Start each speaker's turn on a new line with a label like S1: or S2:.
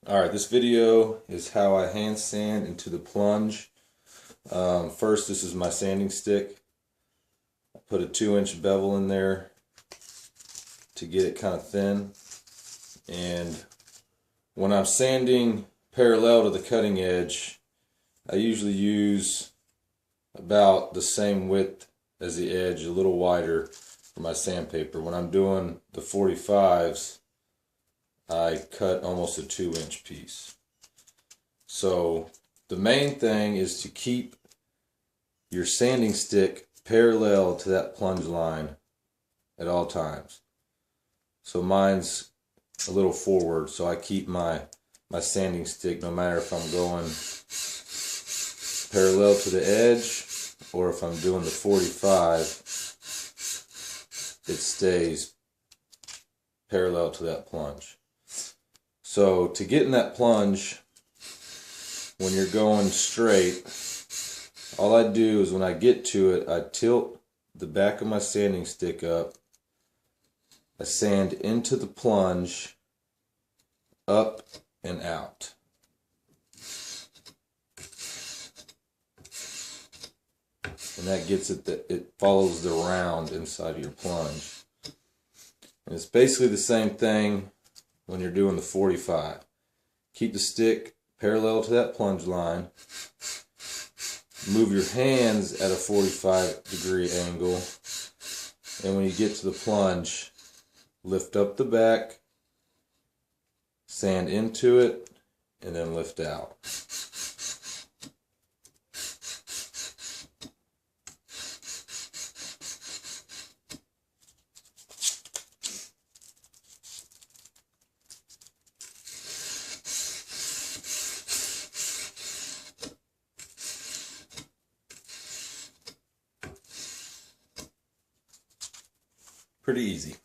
S1: Alright, this video is how I hand sand into the Plunge. First, this is my sanding stick. I put a 2-inch bevel in there to get it kind of thin. And when I'm sanding parallel to the cutting edge, I usually use about the same width as the edge, a little wider for my sandpaper. When I'm doing the 45s, I cut almost a 2-inch piece. So the main thing is to keep your sanding stick parallel to that plunge line at all times. So mine's a little forward, so I keep my sanding stick, no matter if I'm going parallel to the edge or if I'm doing the 45, it stays parallel to that plunge. So to get in that plunge, when you're going straight, all I do is when I get to it, I tilt the back of my sanding stick up, I sand into the plunge, up and out. And that gets it, that it follows the round inside of your plunge. And it's basically the same thing when you're doing the 45. Keep the stick parallel to that plunge line. Move your hands at a 45-degree angle. And when you get to the plunge, lift up the back, sand into it, and then lift out. Pretty easy.